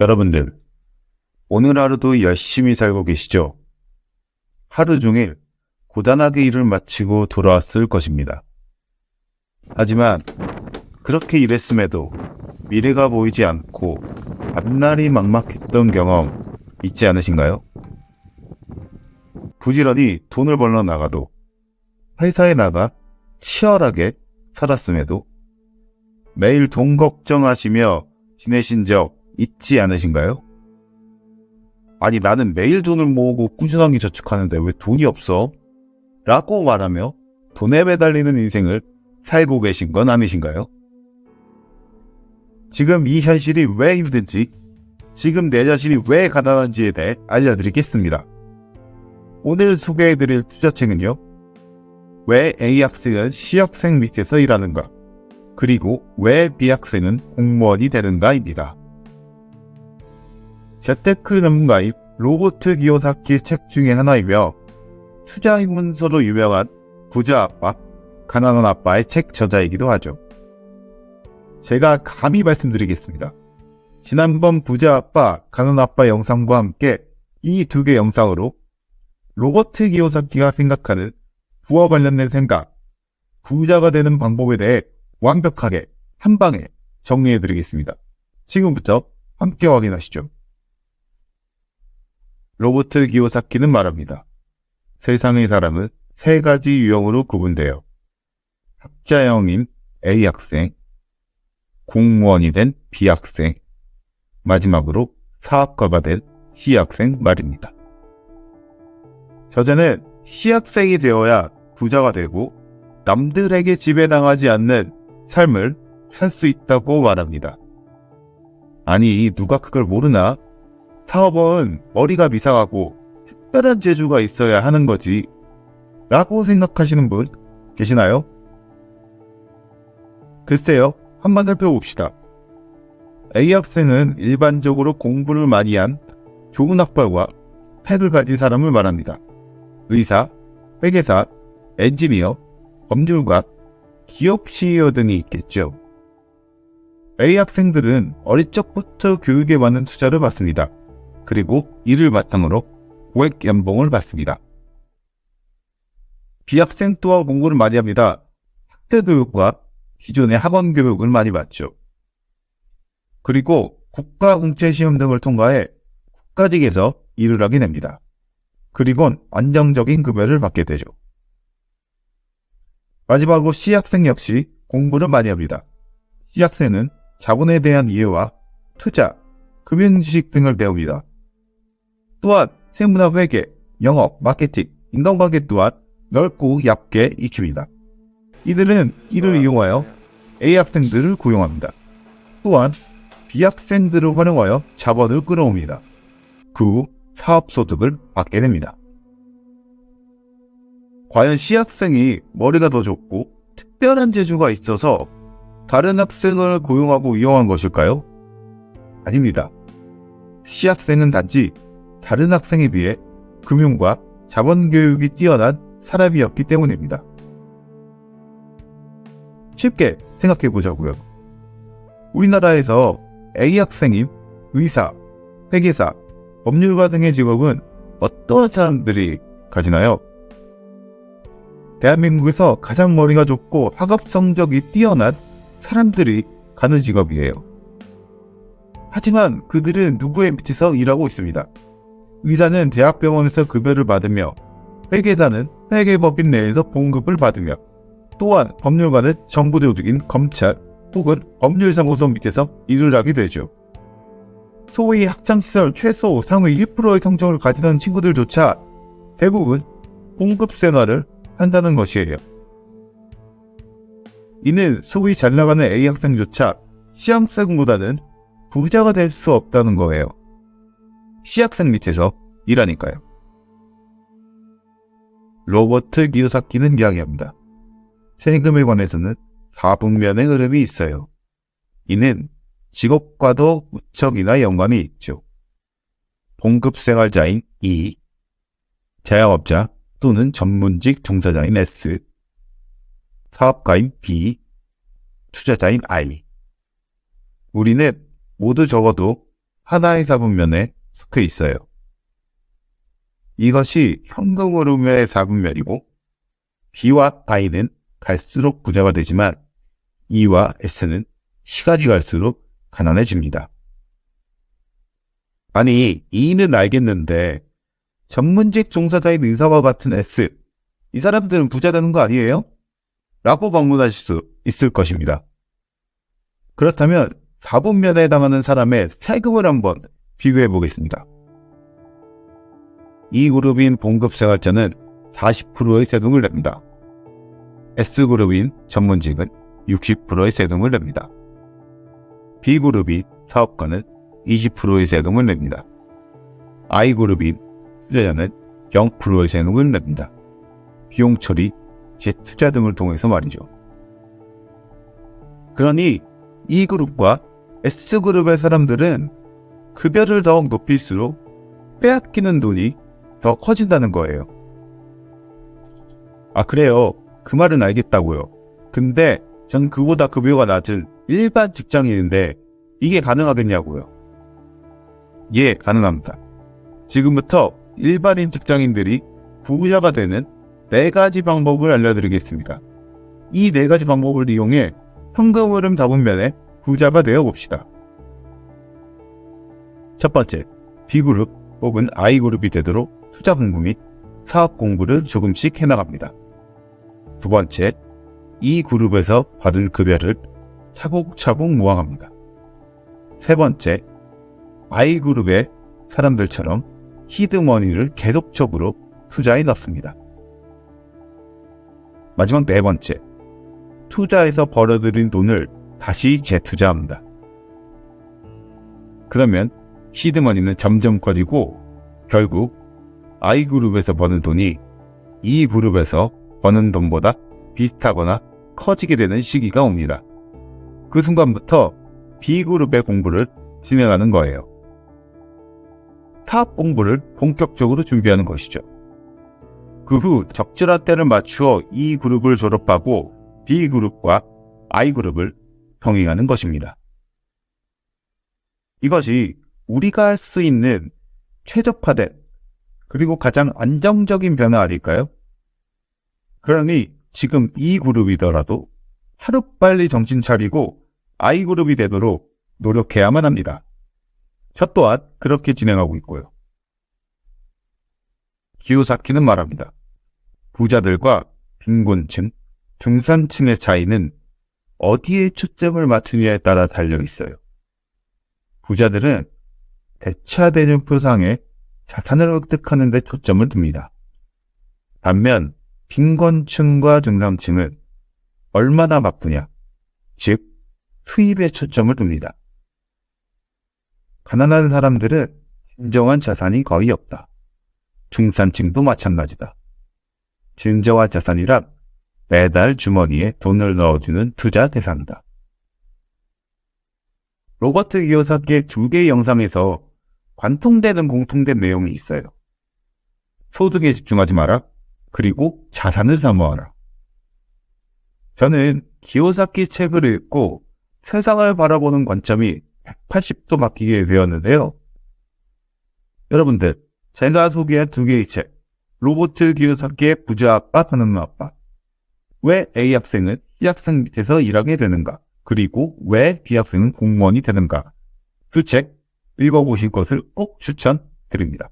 여러분들, 오늘 하루도 열심히 살고 계시죠? 하루 종일 고단하게 일을 마치고 돌아왔을 것입니다. 하지만 그렇게 일했음에도 미래가 보이지 않고 앞날이 막막했던 경험 있지 않으신가요? 부지런히 돈을 벌러 나가도 회사에 나가 치열하게 살았음에도 매일 돈 걱정하시며 지내신 적 있지 않으신가요? 아니, 나는 매일 돈을 모으고 꾸준하게 저축하는데 왜 돈이 없어? 라고 말하며 돈에 매달리는 인생을 살고 계신 건 아니신가요? 지금 이 현실이 왜 힘든지, 지금 내 자신이 왜 가난한지에 대해 알려드리겠습니다. 오늘 소개해드릴 투자책은요, 왜 A학생은 C학생 밑에서 일하는가, 그리고 왜 B학생은 공무원이 되는가입니다. 재테크 전문가인 로버트 기요사키 책 중에 하나이며 투자 입문서로 유명한 부자 아빠, 가난한 아빠의 책 저자이기도 하죠. 제가 감히 말씀드리겠습니다. 지난번 부자 아빠, 가난한 아빠 영상과 함께 이 두 개 영상으로 로버트 기요사키가 생각하는 부와 관련된 생각, 부자가 되는 방법에 대해 완벽하게 한 방에 정리해드리겠습니다. 지금부터 함께 확인하시죠. 로버트 기요사키는 말합니다. 세상의 사람은 세 가지 유형으로 구분돼요. 학자형인 A학생, 공무원이 된 B학생, 마지막으로 사업가가 된 C학생 말입니다. 저자는 C학생이 되어야 부자가 되고 남들에게 지배당하지 않는 삶을 살 수 있다고 말합니다. 아니, 누가 그걸 모르나? 사업은 머리가 미상하고 특별한 재주가 있어야 하는 거지 라고 생각하시는 분 계시나요? 글쎄요, 한번 살펴봅시다. A학생은 일반적으로 공부를 많이 한 좋은 학벌과 팩을 가진 사람을 말합니다. 의사, 회계사, 엔지니어, 법률가, 기업 CEO 등이 있겠죠. A학생들은 어릴 적부터 교육에 많은 투자를 받습니다. 그리고 이를 바탕으로 고액 연봉을 받습니다. B학생 또한 공부를 많이 합니다. 학대 교육과 기존의 학원 교육을 많이 받죠. 그리고 국가 공채 시험 등을 통과해 국가직에서 일을 하게 됩니다. 그리곤 안정적인 급여를 받게 되죠. 마지막으로 C학생 역시 공부를 많이 합니다. C학생은 자본에 대한 이해와 투자, 금융지식 등을 배웁니다. 또한 세무나 회계, 영업, 마케팅, 인간관계 또한 넓고 얕게 익힙니다. 이들은 이를 이용하여 A학생들을 고용합니다. 또한 B학생들을 활용하여 자본을 끌어옵니다. 그 후 사업소득을 받게 됩니다. 과연 C학생이 머리가 더 좋고 특별한 재주가 있어서 다른 학생을 고용하고 이용한 것일까요? 아닙니다. C학생은 단지 다른 학생에 비해 금융과 자본교육이 뛰어난 사람이었기 때문입니다. 쉽게 생각해 보자고요. 우리나라에서 A학생인 의사, 회계사, 법률가 등의 직업은 어떠한 사람들이 가지나요? 대한민국에서 가장 머리가 좋고 학업 성적이 뛰어난 사람들이 가는 직업이에요. 하지만 그들은 누구의 밑에서 일하고 있습니다. 의사는 대학병원에서 급여를 받으며, 회계사는 회계법인 내에서 봉급을 받으며, 또한 법률가는 정부 조직인 검찰 혹은 법률사무소 밑에서 일을 하게 되죠. 소위 학창시절 최소 상위 1%의 성적을 가지던 친구들조차 대부분 봉급 생활을 한다는 것이에요. 이는 소위 잘나가는 A학생조차 C학생보다는 부자가 될 수 없다는 거예요. C학생 밑에서 일하니까요. 로버트 기요사키는 이야기합니다. 세금에 관해서는 4분면의 흐름이 있어요. 이는 직업과도 무척이나 연관이 있죠. 봉급생활자인 E, 자영업자 또는 전문직 종사자인 S, 사업가인 B, 투자자인 I. 우리는 모두 적어도 하나의 4분면에 속해 있어요. 이것이 현금흐름의 4분면이고 B와 I는 갈수록 부자가 되지만 E와 S는 시간이 갈수록 가난해집니다. 아니, E는 알겠는데 전문직 종사자인 의사와 같은 S, 이 사람들은 부자 되는 거 아니에요? 라고 방문하실 수 있을 것입니다. 그렇다면 4분면에 해당하는 사람의 세금을 한번 비교해 보겠습니다. E그룹인 봉급생활자는 40%의 세금을 냅니다. S그룹인 전문직은 60%의 세금을 냅니다. B그룹인 사업가는 20%의 세금을 냅니다. I그룹인 투자자는 0%의 세금을 냅니다. 비용 처리, 재투자 등을 통해서 말이죠. 그러니 E그룹과 S그룹의 사람들은 급여를 더욱 높일수록 빼앗기는 돈이 더 커진다는 거예요. 아, 그래요. 그 말은 알겠다고요. 근데 전 그보다 급여가 낮은 일반 직장인인데 이게 가능하겠냐고요. 예, 가능합니다. 지금부터 일반인 직장인들이 부자가 되는 4가지 방법을 알려드리겠습니다. 이 4가지 방법을 이용해 현금흐름 4분면에 부자가 되어 봅시다. 첫 번째, B그룹 혹은 I그룹이 되도록 투자 공부 및 사업 공부를 조금씩 해나갑니다. 두 번째, 이 그룹에서 받은 급여를 차곡차곡 모아갑니다. 세 번째, I그룹의 사람들처럼 히드머니를 계속적으로 투자에 넣습니다. 마지막 네 번째, 투자에서 벌어들인 돈을 다시 재투자합니다. 그러면 히드머니는 점점 커지고 결국 I그룹에서 버는 돈이 E그룹에서 버는 돈보다 비슷하거나 커지게 되는 시기가 옵니다. 그 순간부터 B그룹의 공부를 진행하는 거예요. 사업 공부를 본격적으로 준비하는 것이죠. 그 후 적절한 때를 맞추어 E그룹을 졸업하고 B그룹과 I그룹을 병행하는 것입니다. 이것이 우리가 할 수 있는 최적화된 그리고 가장 안정적인 변화 아닐까요? 그러니 지금 E그룹이더라도 하루빨리 정신 차리고 I그룹이 되도록 노력해야만 합니다. 저 또한 그렇게 진행하고 있고요. 기요사키는 말합니다. 부자들과 빈곤층, 중산층의 차이는 어디에 초점을 맞추느냐에 따라 달려있어요. 부자들은 대차대전 표상에 자산을 획득하는 데 초점을 둡니다. 반면 빈곤층과 중산층은 얼마나 바쁘냐, 즉 수입에 초점을 둡니다. 가난한 사람들은 진정한 자산이 거의 없다. 중산층도 마찬가지다. 진정한 자산이란 매달 주머니에 돈을 넣어주는 투자 대상이다. 로버트 기요사키의 2개의 영상에서 관통되는 공통된 내용이 있어요. 소득에 집중하지 마라. 그리고 자산을 사모하라. 저는 기요사키 책을 읽고 세상을 바라보는 관점이 180도 바뀌게 되었는데요. 여러분들, 제가 소개한 2개의 책, 로버트 기요사키의 부자 아빠, 가난한 아빠. 왜 A학생은 C학생 밑에서 일하게 되는가? 그리고 왜 B학생은 공무원이 되는가? 그 책 읽어보실 것을 꼭 추천드립니다.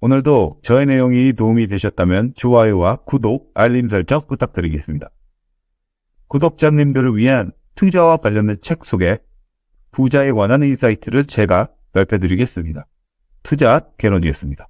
오늘도 저의 내용이 도움이 되셨다면 좋아요와 구독, 알림 설정 부탁드리겠습니다. 구독자님들을 위한 투자와 관련된 책 소개, 부자에 관한 인사이트를 제가 넓혀드리겠습니다. 투자 개론이었습니다.